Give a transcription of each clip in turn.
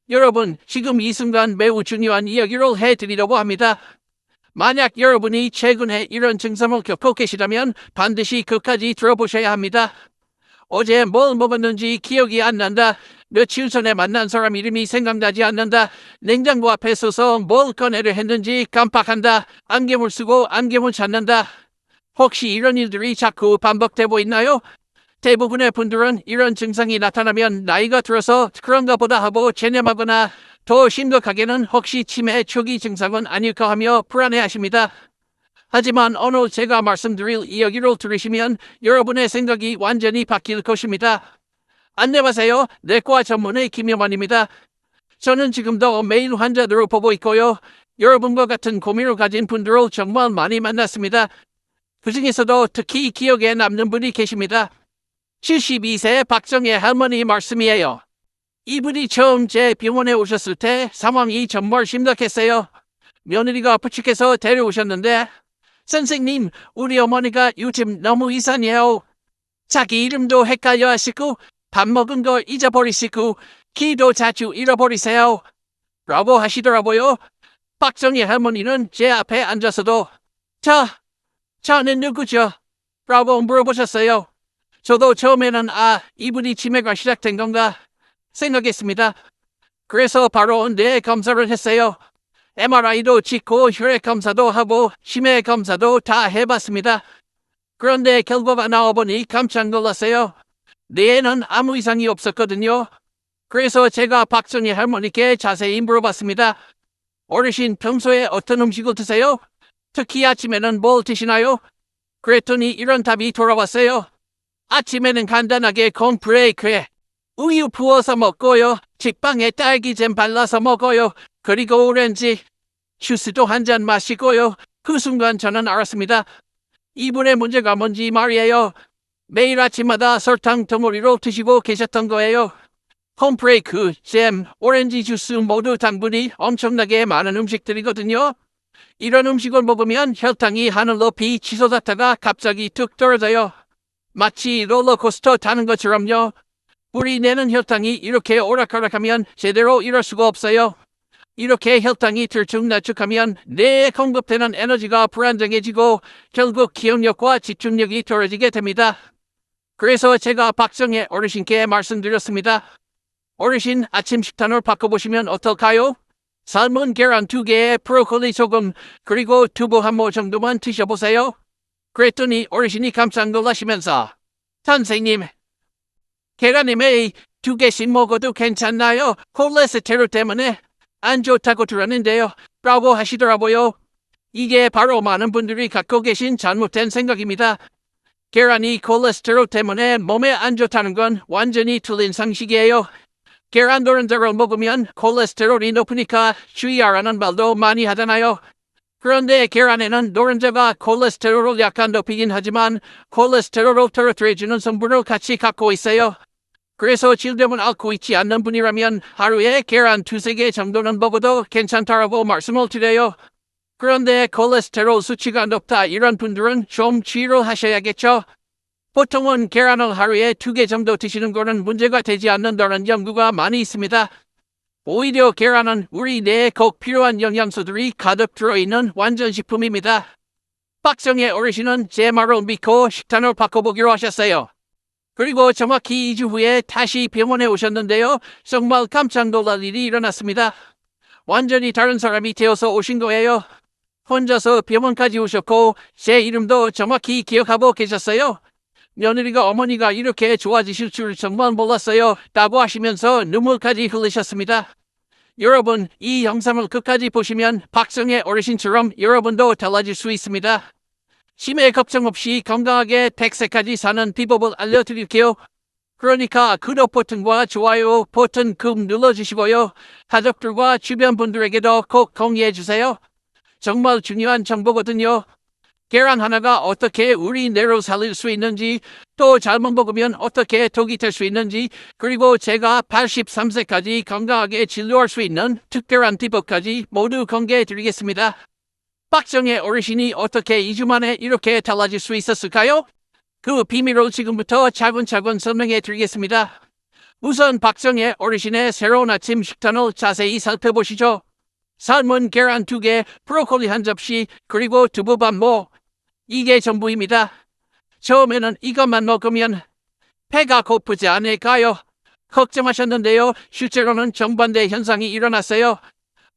여러분, 지금 이 순간 매우 중요한 이야기를 해드리려고 합니다. 만약 여러분이 최근에 이런 증상을 겪고 계시다면 반드시 끝까지 들어보셔야 합니다. 어제 뭘 먹었는지 기억이 안 난다. 며칠 전에 만난 사람 이름이 생각나지 않는다. 냉장고 앞에 서서 뭘 꺼내려 했는지 깜빡한다. 안경을 쓰고 안경을 찾는다. 혹시 이런 일들이 자꾸 반복되고 있나요? 대부분의 분들은 이런 증상이 나타나면 나이가 들어서 그런가 보다 하고 체념하거나 더 심각하게는 혹시 치매 초기 증상은 아닐까 하며 불안해하십니다. 하지만 오늘 제가 말씀드릴 이야기를 들으시면 여러분의 생각이 완전히 바뀔 것입니다. 안녕하세요. 내과 전문의 김영환입니다. 저는 지금도 매일 환자들을 보고 있고요. 여러분과 같은 고민을 가진 분들을 정말 많이 만났습니다. 그중에서도 특히 기억에 남는 분이 계십니다. 72세 박정혜 할머니 말씀이에요. 이분이 처음 제 병원에 오셨을 때 상황이 정말 심각했어요. 며느리가 부축해서 데려오셨는데 선생님, 우리 어머니가 요즘 너무 이상해요. 자기 이름도 헷갈려 하시고 밥 먹은 거 잊어버리시고 키도 자주 잃어버리세요. 라고 하시더라고요. 박정희 할머니는 제 앞에 앉아서도 저는 누구죠? 라고 물어보셨어요. 저도 처음에는 이분이 치매가 시작된 건가 생각했습니다. 그래서 바로 뇌 검사를 했어요. MRI도 찍고 혈액 검사도 하고 치매 검사도 다 해봤습니다. 그런데 결과가 나와보니 깜짝 놀랐어요. 뇌에는 아무 이상이 없었거든요. 그래서 제가 박정희 할머니께 자세히 물어봤습니다. 어르신 평소에 어떤 음식을 드세요? 특히 아침에는 뭘 드시나요? 그랬더니 이런 답이 돌아왔어요. 아침에는 간단하게 콘프레이크에 우유 부어서 먹고요. 식빵에 딸기잼 발라서 먹어요. 그리고 오렌지 주스도 한 잔 마시고요. 그 순간 저는 알았습니다. 이분의 문제가 뭔지 말이에요. 매일 아침마다 설탕 덩어리로 드시고 계셨던 거예요. 콘프레이크, 잼, 오렌지 주스 모두 당분이 엄청나게 많은 음식들이거든요. 이런 음식을 먹으면 혈당이 하늘 높이 치솟았다가 갑자기 툭 떨어져요. 마치 롤러코스터 타는 것처럼요. 우리 뇌는 혈당이 이렇게 오락가락하면 제대로 일할 수가 없어요. 이렇게 혈당이 들쭉날쭉하면 뇌에 공급되는 에너지가 불안정해지고 결국 기억력과 집중력이 떨어지게 됩니다. 그래서 제가 박정혜 어르신께 말씀드렸습니다. 어르신, 아침 식단을 바꿔보시면 어떨까요? 삶은 계란 2개에 브로콜리 조금 그리고 두부 한 모 정도만 드셔보세요. 그랬더니 어르신이 깜짝 놀라시면서 선생님, 계란에 매일 2개씩 먹어도 괜찮나요? 콜레스테롤 때문에 안 좋다고 들었는데요. 라고 하시더라고요. 이게 바로 많은 분들이 갖고 계신 잘못된 생각입니다. 계란이 콜레스테롤 때문에 몸에 안 좋다는 건 완전히 틀린 상식이에요. 계란 노른자를 먹으면 콜레스테롤이 높으니까 주의하라는 말도 많이 하잖아요. 그런데 계란에는 노른자가 콜레스테롤을 약간 높이긴 하지만 콜레스테롤을 떨어뜨려주는 성분을 같이 갖고 있어요. 그래서 질병을 앓고 있지 않는 분이라면 하루에 계란 2-3개 정도는 먹어도 괜찮다라고 말씀을 드려요. 그런데 콜레스테롤 수치가 높다 이런 분들은 좀 주의를 하셔야겠죠. 보통은 계란을 하루에 2개 정도 드시는 거는 문제가 되지 않는다는 연구가 많이 있습니다. 오히려 계란은 우리 뇌에 꼭 필요한 영양소들이 가득 들어있는 완전식품입니다. 박정혜 어르신은 제 말을 믿고 식단을 바꿔보기로 하셨어요. 그리고 정확히 2주 후에 다시 병원에 오셨는데요. 정말 깜짝 놀랄 일이 일어났습니다. 완전히 다른 사람이 되어서 오신 거예요. 혼자서 병원까지 오셨고 제 이름도 정확히 기억하고 계셨어요. 며느리가 어머니가 이렇게 좋아지실 줄 정말 몰랐어요. 라고 하시면서 눈물까지 흘리셨습니다. 여러분, 이 영상을 끝까지 보시면 박정혜 어르신처럼 여러분도 달라질 수 있습니다. 치매 걱정 없이 건강하게 100세까지 사는 비법을 알려드릴게요. 그러니까 구독 버튼과 좋아요 버튼 꾹 눌러주시고요. 가족들과 주변 분들에게도 꼭 공유해주세요. 정말 중요한 정보거든요. 계란 하나가 어떻게 우리 뇌를 살릴 수 있는지, 또 잘못 먹으면 어떻게 독이 될 수 있는지, 그리고 제가 83세까지 건강하게 진료할 수 있는 특별한 비법까지 모두 공개해드리겠습니다. 박정혜 어르신이 어떻게 2주 만에 이렇게 달라질 수 있었을까요? 그 비밀을 지금부터 차근차근 설명해드리겠습니다. 우선 박정희 어르신의 새로운 아침 식단을 자세히 살펴보시죠. 삶은 계란 2개, 브로콜리 1접시, 그리고 두부밥 이게 전부입니다. 처음에는 이것만 먹으면 배가 고프지 않을까요? 걱정하셨는데요. 실제로는 정반대 현상이 일어났어요.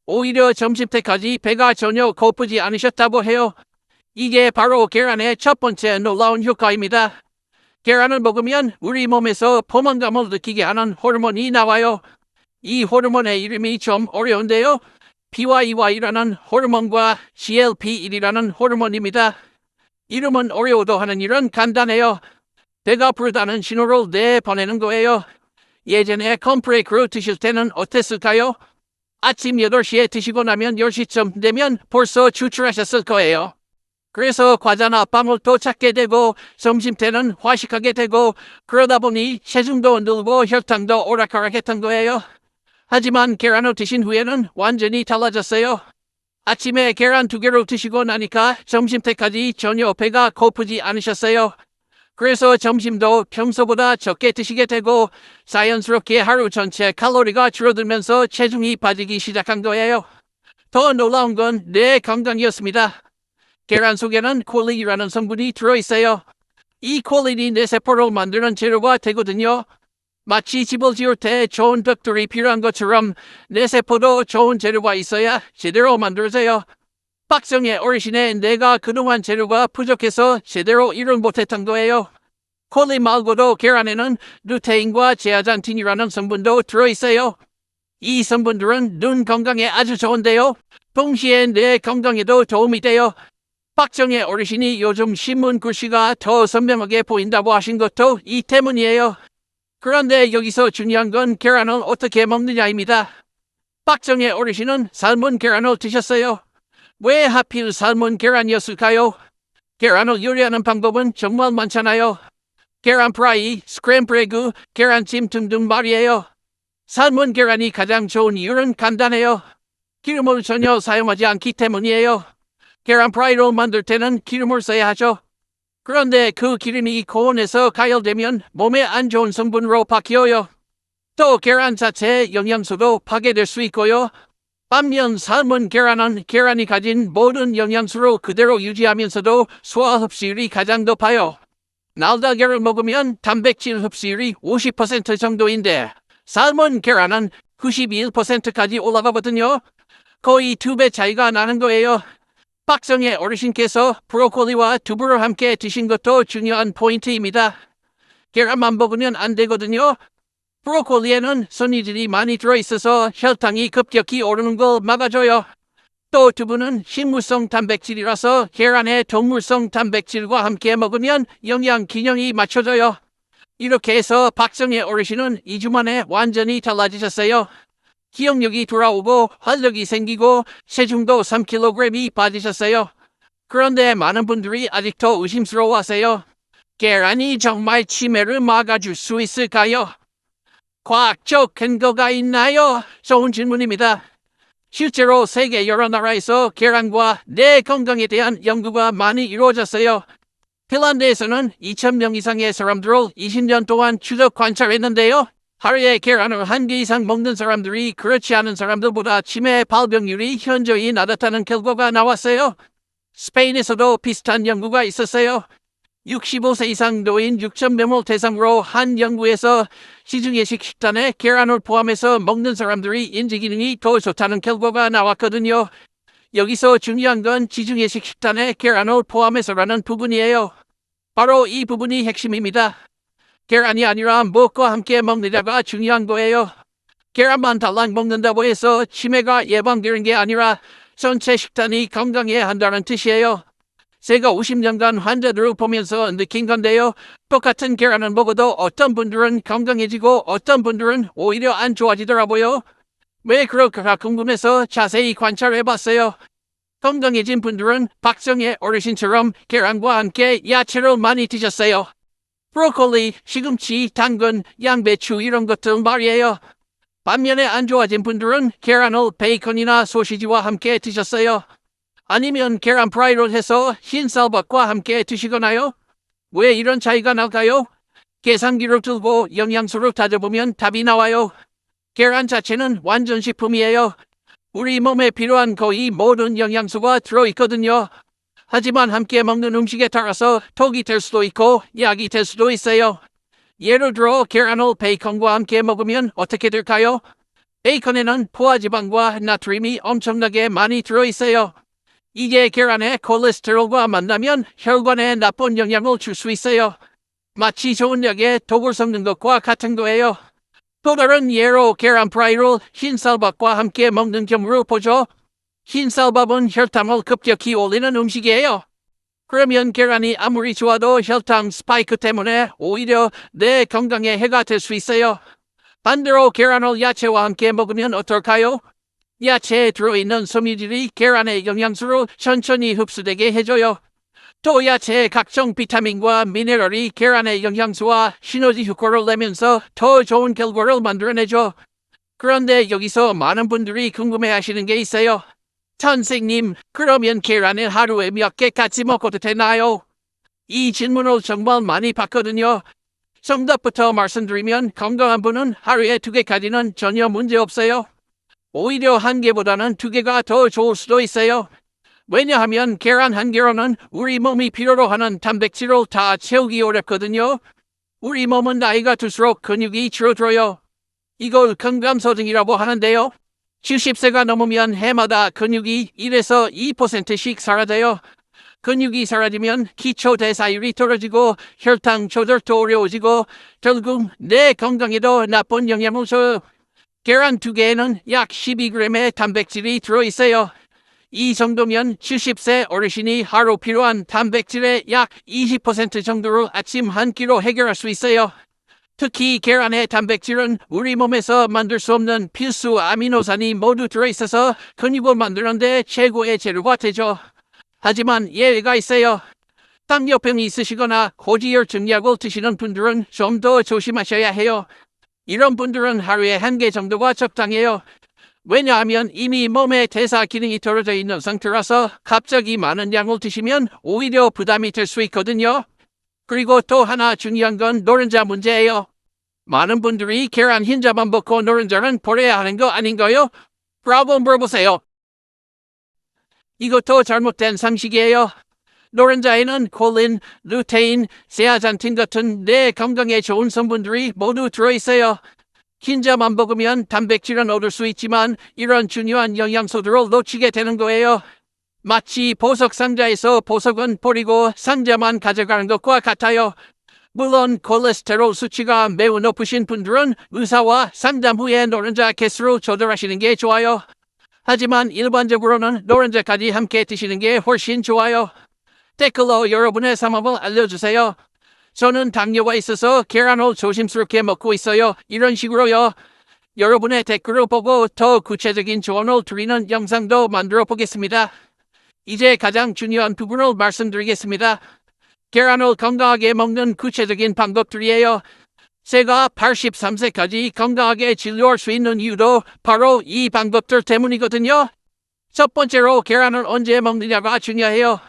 오히려 점심 때까지 배가 전혀 고프지 않으셨다고 해요. 이게 바로 계란의 첫 번째 놀라운 효과입니다. 계란을 먹으면 우리 몸에서 포만감을 느끼게 하는 호르몬이 나와요. 이 호르몬의 이름이 좀 어려운데요. PYY라는 호르몬과 CLP1이라는 호르몬입니다. 이름은 어려워도 하는 일은 간단해요. 배가 부르다는 신호를 내보내는 거예요. 예전에 컴프레이크로 드실 때는 어땠을까요? 아침 8시에 드시고 나면 10시쯤 되면 벌써 추출하셨을 거예요. 그래서 과자나 빵을 또 찾게 되고 점심 때는 화식하게 되고 그러다 보니 체중도 늘고 혈당도 오락가락했던 거예요. 하지만 계란을 드신 후에는 완전히 달라졌어요. 아침에 계란 2개를 드시고 나니까 점심 때까지 전혀 배가 고프지 않으셨어요. 그래서 점심도 평소보다 적게 드시게 되고 자연스럽게 하루 전체 칼로리가 줄어들면서 체중이 빠지기 시작한 거예요. 더 놀라운 건 내 건강이었습니다. 계란 속에는 콜린이라는 성분이 들어있어요. 이 콜린이 뇌세포를 만드는 재료가 되거든요. 마치 집을 지을 때 좋은 벽돌이 필요한 것처럼 뇌세포도 좋은 재료가 있어야 제대로 만들어져요. 박정희 어르신의 뇌가 그동안 재료가 부족해서 제대로 일을 못했던 거예요. 콜린 말고도 계란에는 루테인과 제아잔틴이라는 성분도 들어있어요. 이 성분들은 눈 건강에 아주 좋은데요. 동시에 뇌 건강에도 도움이 돼요. 박정희 어르신이 요즘 신문 글씨가 더 선명하게 보인다고 하신 것도 이 때문이에요. 그런데 여기서 중요한 건 계란을 어떻게 먹느냐입니다. 박정희 어르신은 삶은 계란을 드셨어요. 왜 하필 삶은 계란이었을까요? 계란을 요리하는 방법은 정말 많잖아요. 계란 프라이, 스크램블 에그, 계란찜 등등 말이에요. 삶은 계란이 가장 좋은 이유는 간단해요. 기름을 전혀 사용하지 않기 때문이에요. 계란 프라이를 만들 때는 기름을 써야 하죠. 그런데 그 기름이 고온에서 가열되면 몸에 안 좋은 성분으로 바뀌어요. 또 계란 자체의 영양소도 파괴될 수 있고요. 반면 삶은 계란은 계란이 가진 모든 영양소를 그대로 유지하면서도 소화 흡수율이 가장 높아요. 날달걀을 먹으면 단백질 흡수율이 50% 정도인데 삶은 계란은 91%까지 올라가거든요. 거의 2배 차이가 나는 거예요. 박정희 어르신께서 브로콜리와 두부를 함께 드신 것도 중요한 포인트입니다. 계란만 먹으면 안 되거든요. 브로콜리에는 섬유질이 많이 들어있어서 혈당이 급격히 오르는 걸 막아줘요. 또 두부는 식물성 단백질이라서 계란의 동물성 단백질과 함께 먹으면 영양 균형이 맞춰져요. 이렇게 해서 박정희 어르신은 2주 만에 완전히 달라지셨어요. 기억력이 돌아오고 활력이 생기고 체중도 3kg이 빠지셨어요. 그런데 많은 분들이 아직도 의심스러워하세요. 계란이 정말 치매를 막아줄 수 있을까요? 과학적 근거가 있나요? 좋은 질문입니다. 실제로 세계 여러 나라에서 계란과 뇌 건강에 대한 연구가 많이 이루어졌어요. 핀란드에서는 2,000명 이상의 사람들을 20년 동안 추적 관찰했는데요. 하루에 계란을 1개 이상 먹는 사람들이 그렇지 않은 사람들보다 치매 발병률이 현저히 낮았다는 결과가 나왔어요. 스페인에서도 비슷한 연구가 있었어요. 65세 이상 노인 6,000명을 대상으로 한 연구에서 시중예식 식단에 계란을 포함해서 먹는 사람들이 인지기능이 더 좋다는 결과가 나왔거든요. 여기서 중요한 건 시중예식 식단에 계란을 포함해서라는 부분이에요. 바로 이 부분이 핵심입니다. 계란이 아니라 무엇과 함께 먹느냐가 중요한 거예요. 계란만 달랑 먹는다고 해서 치매가 예방되는 게 아니라 전체 식단이 건강해야 한다는 뜻이에요. 제가 50년간 환자들을 보면서 느낀 건데요. 똑같은 계란을 먹어도 어떤 분들은 건강해지고 어떤 분들은 오히려 안 좋아지더라고요. 왜 그럴까 궁금해서 자세히 관찰해봤어요. 건강해진 분들은 박정희 어르신처럼 계란과 함께 야채를 많이 드셨어요. 브로콜리, 시금치, 당근, 양배추 이런 것들 말이에요. 반면에 안 좋아진 분들은 계란을 베이컨이나 소시지와 함께 드셨어요. 아니면 계란 프라이를 해서 흰쌀밥과 함께 드시거나요? 왜 이런 차이가 날까요? 계산기로 들고 영양소로 따져보면 답이 나와요. 계란 자체는 완전 식품이에요. 우리 몸에 필요한 거의 모든 영양소가 들어있거든요. 하지만 함께 먹는 음식에 따라서 독이 될 수도 있고 약이 될 수도 있어요. 예를 들어 계란을 베이컨과 함께 먹으면 어떻게 될까요? 베이컨에는 포화지방과 나트륨이 엄청나게 많이 들어있어요. 이게 계란의 콜레스테롤과 만나면 혈관에 나쁜 영향을 줄 수 있어요. 마치 좋은 약에 독을 섞는 것과 같은 거예요. 또 다른 예로 계란 프라이를 흰쌀밥과 함께 먹는 경우를 보죠. 흰쌀밥은 혈당을 급격히 올리는 음식이에요. 그러면 계란이 아무리 좋아도 혈당 스파이크 때문에 오히려 내 건강에 해가 될 수 있어요. 반대로 계란을 야채와 함께 먹으면 어떨까요? 야채에 들어있는 섬유질이 계란의 영양소로 천천히 흡수되게 해줘요. 또 야채의 각종 비타민과 미네랄이 계란의 영양소와 시너지 효과를 내면서 더 좋은 결과를 만들어내죠. 그런데 여기서 많은 분들이 궁금해하시는 게 있어요. 선생님, 그러면 계란을 하루에 몇 개 같이 먹어도 되나요? 이 질문을 정말 많이 받거든요. 정답부터 말씀드리면 건강한 분은 하루에 2개까지는 전혀 문제 없어요. 오히려 1개보다는 2개가 더 좋을 수도 있어요. 왜냐하면 계란 1개로는 우리 몸이 필요로 하는 단백질을 다 채우기 어렵거든요. 우리 몸은 나이가 들수록 근육이 줄어들어요. 이걸 근감소증이라고 하는데요. 70세가 넘으면 해마다 근육이 1에서 2%씩 사라져요. 근육이 사라지면 기초 대사율이 떨어지고 혈당 조절도 어려워지고 결국 내 건강에도 나쁜 영향을 줘요. 계란 2개에는 약 12g의 단백질이 들어있어요. 이 정도면 70세 어르신이 하루 필요한 단백질의 약 20% 정도를 아침 한 끼로 해결할 수 있어요. 특히 계란의 단백질은 우리 몸에서 만들 수 없는 필수 아미노산이 모두 들어있어서 근육을 만드는 데 최고의 재료가 되죠. 하지만 예외가 있어요. 당뇨병이 있으시거나 고지혈증 약을 드시는 분들은 좀 더 조심하셔야 해요. 이런 분들은 하루에 1개 정도가 적당해요. 왜냐하면 이미 몸의 대사 기능이 떨어져 있는 상태라서 갑자기 많은 양을 드시면 오히려 부담이 될 수 있거든요. 그리고 또 하나 중요한 건 노른자 문제예요. 많은 분들이 계란 흰자만 먹고 노른자는 버려야 하는 거 아닌가요? 라고 물어보세요. 이것도 잘못된 상식이에요. 노른자에는 콜린, 루테인, 제아잔틴 같은 내 건강에 좋은 성분들이 모두 들어있어요. 흰자만 먹으면 단백질은 얻을 수 있지만 이런 중요한 영양소들을 놓치게 되는 거예요. 마치 보석 상자에서 보석은 버리고 상자만 가져가는 것과 같아요. 물론 콜레스테롤 수치가 매우 높으신 분들은 의사와 상담 후에 노른자 개수를 조절하시는 게 좋아요. 하지만 일반적으로는 노른자까지 함께 드시는 게 훨씬 좋아요. 댓글로 여러분의 상황을 알려주세요. 저는 당뇨가 있어서 계란을 조심스럽게 먹고 있어요. 이런 식으로요. 여러분의 댓글을 보고 더 구체적인 조언을 드리는 영상도 만들어 보겠습니다. 이제 가장 중요한 부분을 말씀드리겠습니다. 계란을 건강하게 먹는 구체적인 방법들이에요. 제가 83세까지 건강하게 진료할 수 있는 이유도 바로 이 방법들 때문이거든요. 첫 번째로 계란을 언제 먹느냐가 중요해요.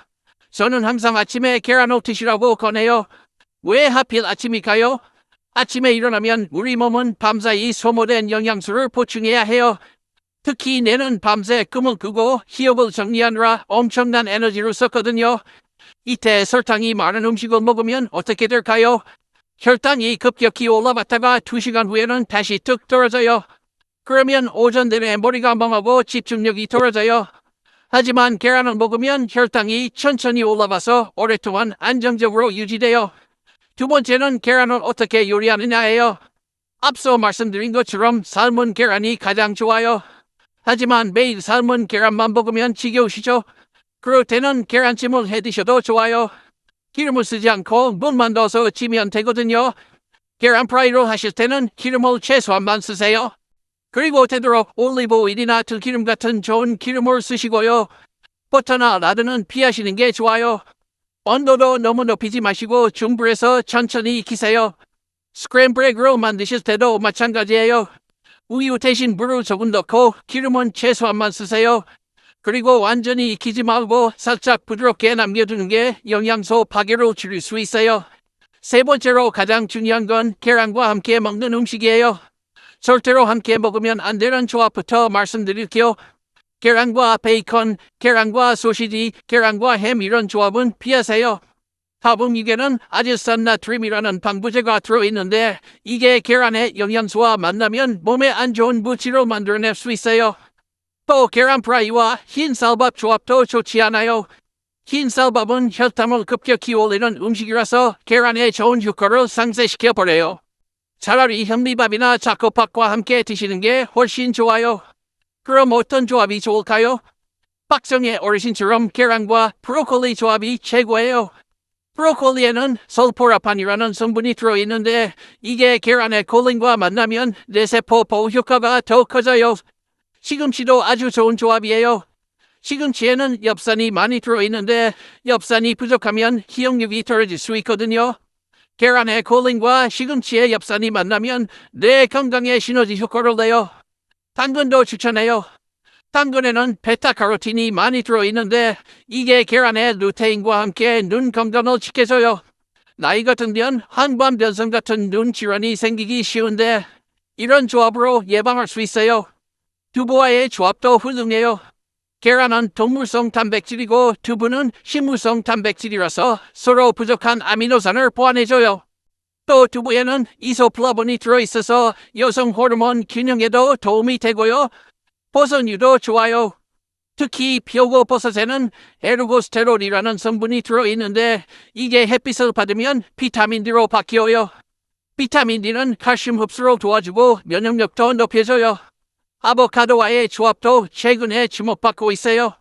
저는 항상 아침에 계란을 드시라고 권해요. 왜 하필 아침일까요? 아침에 일어나면 우리 몸은 밤사이 소모된 영양소를 보충해야 해요. 특히 뇌는 밤새 꿈을 꾸고 기억을 정리하느라 엄청난 에너지를 썼거든요. 이때 설탕이 많은 음식을 먹으면 어떻게 될까요? 혈당이 급격히 올라갔다가 2시간 후에는 다시 뚝 떨어져요. 그러면 오전 내내 머리가 멍하고 집중력이 떨어져요. 하지만 계란을 먹으면 혈당이 천천히 올라가서 오랫동안 안정적으로 유지돼요. 두 번째는 계란을 어떻게 요리하느냐예요. 앞서 말씀드린 것처럼 삶은 계란이 가장 좋아요. 하지만 매일 삶은 계란만 먹으면 지겨우시죠? 그럴 때는 계란찜을 해 드셔도 좋아요. 기름을 쓰지 않고 물만 넣어서 찌면 되거든요. 계란 프라이를 하실 때는 기름을 최소한만 쓰세요. 그리고 되도록 올리브 오일이나 들기름 같은 좋은 기름을 쓰시고요. 버터나 라드는 피하시는 게 좋아요. 온도도 너무 높이지 마시고 중불에서 천천히 익히세요. 스크램블 에그로 만드실 때도 마찬가지예요. 우유 대신 물을 조금 넣고 기름은 최소한만 쓰세요. 그리고 완전히 익히지 말고 살짝 부드럽게 남겨두는 게 영양소 파괴를 줄일 수 있어요. 세 번째로 가장 중요한 건 계란과 함께 먹는 음식이에요. 절대로 함께 먹으면 안 되는 조합부터 말씀드릴게요. 계란과 베이컨, 계란과 소시지, 계란과 햄 이런 조합은 피하세요. 하부미개는 아주 싼 나트륨이라는 방부제가 들어있는데 이게 계란의 영양소와 만나면 몸에 안 좋은 물질을 만들어낼 수 있어요. 또 계란 프라이와 흰 쌀밥 조합도 좋지 않아요. 흰 쌀밥은 혈당을 급격히 올리는 음식이라서 계란에 좋은 효과를 상쇄시켜버려요. 차라리 현미밥이나 잡곡밥과 함께 드시는 게 훨씬 좋아요. 그럼 어떤 조합이 좋을까요? 박정희 어르신처럼 계란과 브로콜리 조합이 최고예요. 브로콜리에는 솔포라판이라는 성분이 들어있는데 이게 계란의 콜린과 만나면 뇌세포 보호 효과가 더 커져요. 시금치도 아주 좋은 조합이에요. 시금치에는 엽산이 많이 들어있는데 엽산이 부족하면 기억력이 떨어질 수 있거든요. 계란의 콜린과 시금치의 엽산이 만나면 뇌 건강에 시너지 효과를 내요. 당근도 추천해요. 당근에는 베타카로틴이 많이 들어있는데 이게 계란의 루테인과 함께 눈 건강을 지켜줘요. 나이가 들면 한밤변성 같은 눈 질환이 생기기 쉬운데 이런 조합으로 예방할 수 있어요. 두부와의 조합도 훌륭해요. 계란은 동물성 단백질이고 두부는 식물성 단백질이라서 서로 부족한 아미노산을 보완해줘요. 또 두부에는 이소플라본이 들어있어서 여성 호르몬 균형에도 도움이 되고요. 버섯류도 좋아요. 특히 표고버섯에는 에르고스테롤이라는 성분이 들어있는데 이게 햇빛을 받으면 비타민 D로 바뀌어요. 비타민 D는 칼슘 흡수를 도와주고 면역력도 높여줘요. 아보카도와의 조합도 최근에 주목받고 있어요.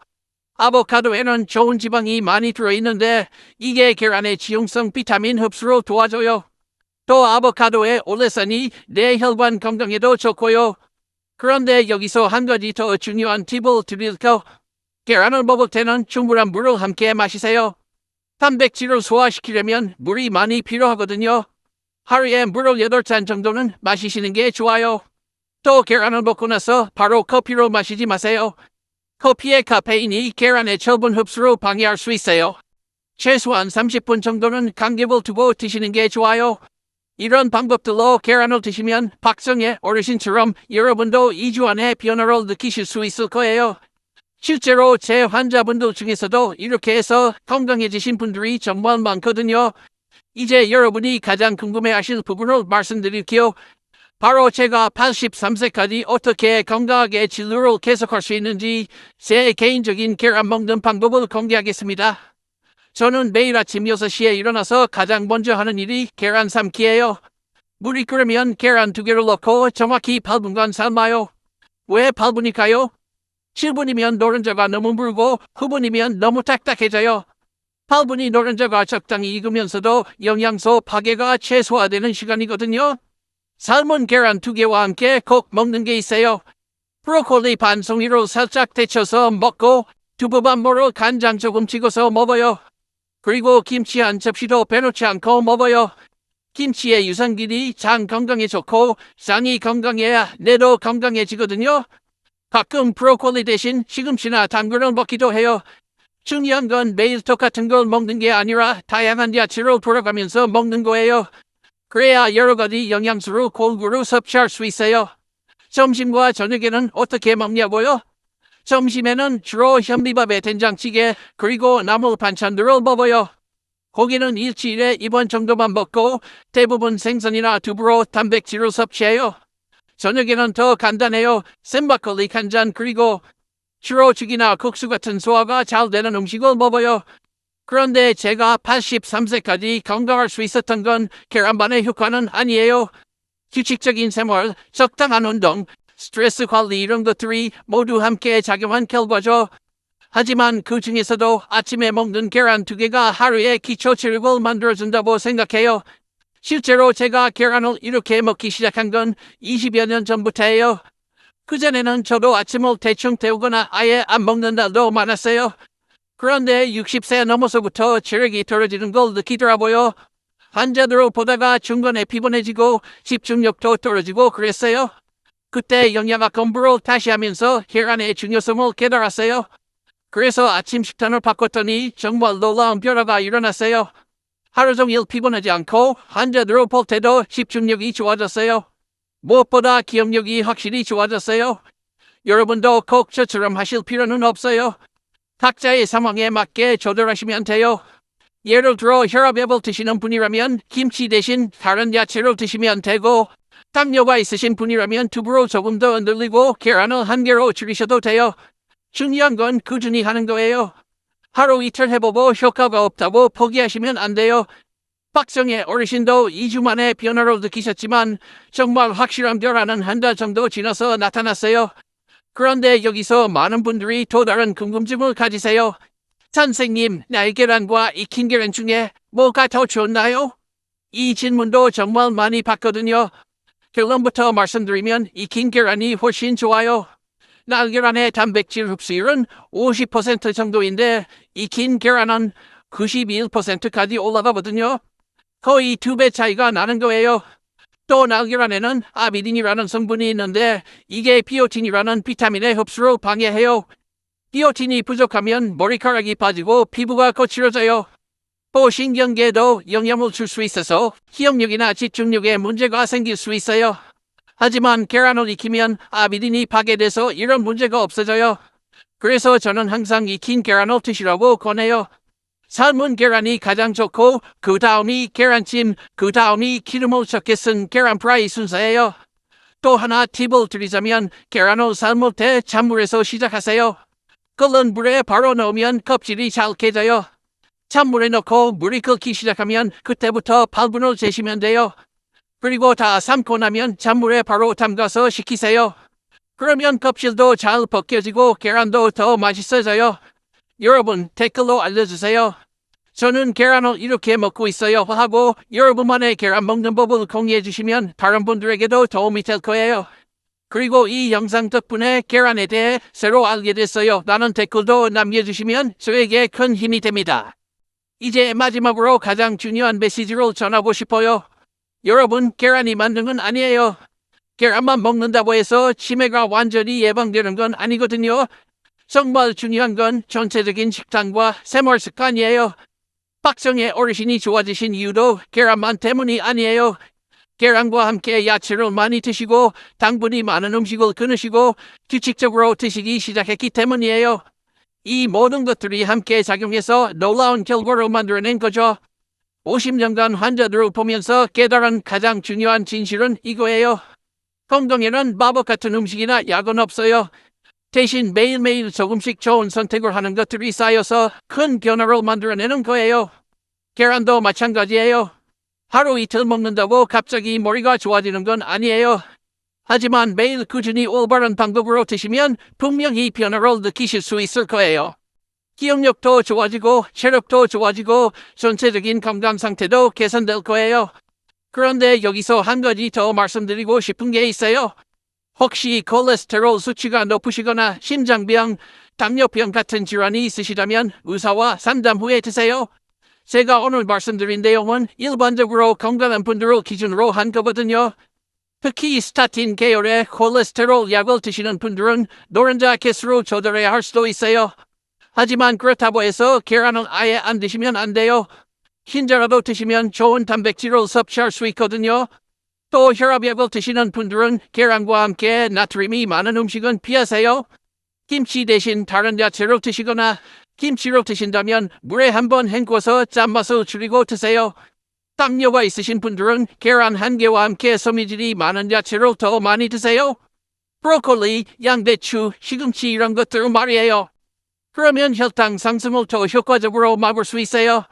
아보카도에는 좋은 지방이 많이 들어있는데 이게 계란의 지용성 비타민 흡수를 도와줘요. 또 아보카도의 올레산이 뇌 혈관 건강에도 좋고요. 그런데 여기서 한 가지 더 중요한 팁을 드릴게요. 계란을 먹을 때는 충분한 물을 함께 마시세요. 단백질을 소화시키려면 물이 많이 필요하거든요. 하루에 물을 8잔 정도는 마시시는 게 좋아요. 또 계란을 먹고 나서 바로 커피를 마시지 마세요. 커피의 카페인이 계란의 철분 흡수를 방해할 수 있어요. 최소한 30분 정도는 간격을 두고 드시는 게 좋아요. 이런 방법들로 계란을 드시면 박정희 어르신처럼 여러분도 2주 안에 변화를 느끼실 수 있을 거예요. 실제로 제 환자분들 중에서도 이렇게 해서 건강해지신 분들이 정말 많거든요. 이제 여러분이 가장 궁금해하실 부분을 말씀드릴게요. 바로 제가 83세까지 어떻게 건강하게 진료를 계속할 수 있는지 제 개인적인 계란 먹는 방법을 공개하겠습니다. 저는 매일 아침 6시에 일어나서 가장 먼저 하는 일이 계란 삶기예요. 물이 끓으면 계란 2개를 넣고 정확히 8분간 삶아요. 왜 8분일까요? 7분이면 노른자가 너무 묽고 9분이면 너무 딱딱해져요. 8분이 노른자가 적당히 익으면서도 영양소 파괴가 최소화되는 시간이거든요. 삶은 계란 2개와 함께 꼭 먹는 게 있어요. 브로콜리 반 송이를 살짝 데쳐서 먹고 두부 반모를 간장 조금 찍어서 먹어요. 그리고 김치 한 접시도 빼놓지 않고 먹어요. 김치의 유산균이 장 건강에 좋고 장이 건강해야 뇌도 건강해지거든요. 가끔 브로콜리 대신 시금치나 당근을 먹기도 해요. 중요한 건 매일 똑같은 걸 먹는 게 아니라 다양한 야채를 돌아가면서 먹는 거예요. 그래야 여러 가지 영양소를 골고루 섭취할 수 있어요. 점심과 저녁에는 어떻게 먹냐고요? 점심에는 주로 현미밥에 된장찌개 그리고 나물 반찬들을 먹어요. 고기는 일주일에 2번 정도만 먹고 대부분 생선이나 두부로 단백질을 섭취해요. 저녁에는 더 간단해요. 생막걸리 한 잔 그리고 주로 죽이나 국수 같은 소화가 잘 되는 음식을 먹어요. 그런데 제가 83세까지 건강할 수 있었던 건 계란반의 효과는 아니에요. 규칙적인 생활, 적당한 운동, 스트레스 관리 이런 것들이 모두 함께 작용한 결과죠. 하지만 그 중에서도 아침에 먹는 계란 2개가 하루에 기초 체력을 만들어준다고 생각해요. 실제로 제가 계란을 이렇게 먹기 시작한 건 20여 년 전부터예요. 그전에는 저도 아침을 대충 때우거나 아예 안 먹는 날도 많았어요. 그런데 60세 넘어서부터 체력이 떨어지는 걸 느끼더라고요. 환자들을 보다가 중간에 피곤해지고 집중력도 떨어지고 그랬어요. 그때 영양학 공부를 다시 하면서 계란의 중요성을 깨달았어요. 그래서 아침 식단을 바꿨더니 정말 놀라운 변화가 일어났어요. 하루 종일 피곤하지 않고 환자들을 볼 때도 집중력이 좋아졌어요. 무엇보다 기억력이 확실히 좋아졌어요. 여러분도 꼭 저처럼 하실 필요는 없어요. 각자의 상황에 맞게 조절하시면 돼요. 예를 들어 혈압약을 드시는 분이라면 김치 대신 다른 야채를 드시면 되고, 당뇨가 있으신 분이라면 두부로 조금 더 늘리고 계란을 한 개로 줄이셔도 돼요. 중요한 건 꾸준히 하는 거예요. 하루 이틀 해보고 효과가 없다고 포기하시면 안 돼요. 박성의 어르신도 2주 만에 변화를 느끼셨지만 정말 확실한 변화는 한 달 정도 지나서 나타났어요. 그런데 여기서 많은 분들이 또 다른 궁금증을 가지세요. 선생님, 날계란과 익힌 계란 중에 뭐가 더 좋나요? 이 질문도 정말 많이 받거든요. 결론부터 말씀드리면 익힌 계란이 훨씬 좋아요. 날계란의 단백질 흡수율은 50% 정도인데 익힌 계란은 91%까지 올라가거든요. 거의 2배 차이가 나는 거예요. 또 날계란에는 아미딘이라는 성분이 있는데 이게 비오틴이라는 비타민의 흡수를 방해해요. 비오틴이 부족하면 머리카락이 빠지고 피부가 거칠어져요. 또 신경계에도 영향을 줄 수 있어서 기억력이나 집중력에 문제가 생길 수 있어요. 하지만 계란을 익히면 아미딘이 파괴돼서 이런 문제가 없어져요. 그래서 저는 항상 익힌 계란을 드시라고 권해요. 삶은 계란이 가장 좋고 그 다음이 계란찜, 그 다음이 기름을 적게 쓴 계란 프라이 순서예요. 또 하나 팁을 드리자면 계란을 삶을 때 찬물에서 시작하세요. 끓는 물에 바로 넣으면 껍질이 잘 깨져요. 찬물에 넣고 물이 끓기 시작하면 그때부터 8분을 재시면 돼요. 그리고 다 삶고 나면 찬물에 바로 담가서 식히세요. 그러면 껍질도 잘 벗겨지고 계란도 더 맛있어져요. 여러분 댓글로 알려주세요. 저는 계란을 이렇게 먹고 있어요 하고 여러분만의 계란 먹는 법을 공유해 주시면 다른 분들에게도 도움이 될 거예요. 그리고 이 영상 덕분에 계란에 대해 새로 알게 됐어요 라는 댓글도 남겨주시면 저에게 큰 힘이 됩니다. 이제 마지막으로 가장 중요한 메시지를 전하고 싶어요. 여러분, 계란이 만든 건 아니에요. 계란만 먹는다고 해서 치매가 완전히 예방되는 건 아니거든요. 정말 중요한 건 전체적인 식단과 생활 습관이에요. 박성의 어르신이 좋아지신 이유도 계란만 때문이 아니에요. 계란과 함께 야채를 많이 드시고 당분이 많은 음식을 끊으시고 규칙적으로 드시기 시작했기 때문이에요. 이 모든 것들이 함께 작용해서 놀라운 결과를 만들어낸 거죠. 50년간 환자들을 보면서 깨달은 가장 중요한 진실은 이거예요. 건강에는 마법 같은 음식이나 약은 없어요. 대신 매일매일 조금씩 좋은 선택을 하는 것들이 쌓여서 큰 변화를 만들어내는 거예요. 계란도 마찬가지예요. 하루 이틀 먹는다고 갑자기 머리가 좋아지는 건 아니에요. 하지만 매일 꾸준히 올바른 방법으로 드시면 분명히 변화를 느끼실 수 있을 거예요. 기억력도 좋아지고 체력도 좋아지고 전체적인 건강 상태도 개선될 거예요. 그런데 여기서 한 가지 더 말씀드리고 싶은 게 있어요. 혹시 콜레스테롤 수치가 높으시거나 심장병, 당뇨병 같은 질환이 있으시다면 의사와 상담 후에 드세요. 제가 오늘 말씀드린 내용은 일반적으로 건강한 분들을 기준으로 한 거거든요. 특히 스타틴 계열의 콜레스테롤 약을 드시는 분들은 노른자 개수를 조절해야 할 수도 있어요. 하지만 그렇다고 해서 계란을 아예 안 드시면 안 돼요. 흰자라도 드시면 좋은 단백질을 섭취할 수 있거든요. 또 혈압약을 드시는 분들은 계란과 함께 나트륨이 많은 음식은 피하세요. 김치 대신 다른 야채를 드시거나 김치로 드신다면 물에 한번 헹궈서 짠맛을 줄이고 드세요. 당뇨가 있으신 분들은 계란 한 개와 함께 섬유질이 많은 야채를 더 많이 드세요. 브로콜리, 양배추, 시금치 이런 것들 말이에요. 그러면 혈당 상승을 더 효과적으로 막을 수 있어요.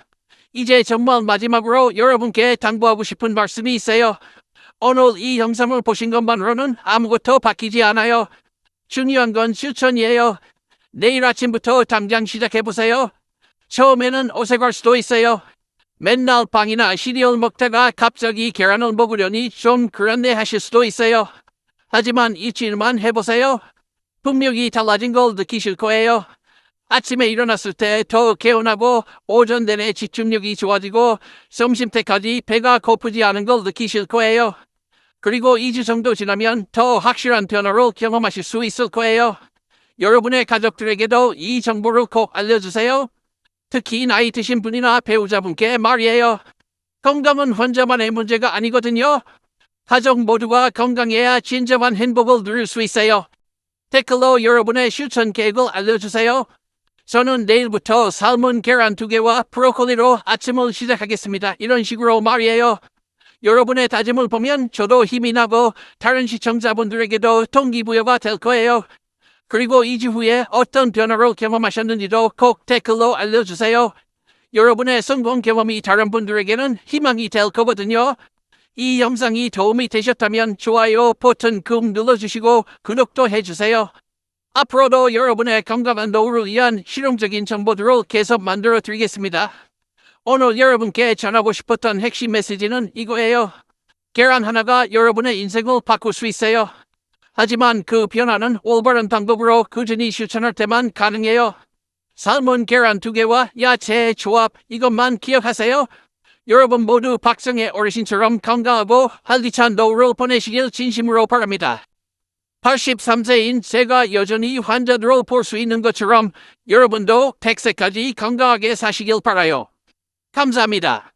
이제 정말 마지막으로 여러분께 당부하고 싶은 말씀이 있어요. 오늘 이 영상을 보신 것만으로는 아무것도 바뀌지 않아요. 중요한 건 실천이에요. 내일 아침부터 당장 시작해보세요. 처음에는 어색할 수도 있어요. 맨날 빵이나 시리얼 먹다가 갑자기 계란을 먹으려니 좀 그렇네 하실 수도 있어요. 하지만 일주일만 해보세요. 분명히 달라진 걸 느끼실 거예요. 아침에 일어났을 때 더 개운하고 오전 내내 집중력이 좋아지고 점심때까지 배가 고프지 않은 걸 느끼실 거예요. 그리고 2주 정도 지나면 더 확실한 변화를 경험하실 수 있을 거예요. 여러분의 가족들에게도 이 정보를 꼭 알려주세요. 특히 나이 드신 분이나 배우자분께 말이에요. 건강은 혼자만의 문제가 아니거든요. 가족 모두가 건강해야 진정한 행복을 누릴 수 있어요. 댓글로 여러분의 실천 계획을 알려주세요. 저는 내일부터 삶은 계란 2개와 브로콜리로 아침을 시작하겠습니다. 이런 식으로 말이에요. 여러분의 다짐을 보면 저도 힘이 나고 다른 시청자분들에게도 동기부여가 될 거예요. 그리고 2주 후에 어떤 변화를 경험하셨는지도 꼭 댓글로 알려주세요. 여러분의 성공 경험이 다른 분들에게는 희망이 될 거거든요. 이 영상이 도움이 되셨다면 좋아요 버튼 꾹 눌러주시고 구독도 해주세요. 앞으로도 여러분의 건강한 노후를 위한 실용적인 정보들을 계속 만들어 드리겠습니다. 오늘 여러분께 전하고 싶었던 핵심 메시지는 이거예요. 계란 하나가 여러분의 인생을 바꿀 수 있어요. 하지만 그 변화는 올바른 방법으로 꾸준히 실천할 때만 가능해요. 삶은 계란 2개와 야채의 조합, 이것만 기억하세요. 여러분 모두 박성의 어르신처럼 건강하고 활기찬 노후를 보내시길 진심으로 바랍니다. 83세인 제가 여전히 환자들을 볼 수 있는 것처럼 여러분도 100세까지 건강하게 사시길 바라요. 감사합니다.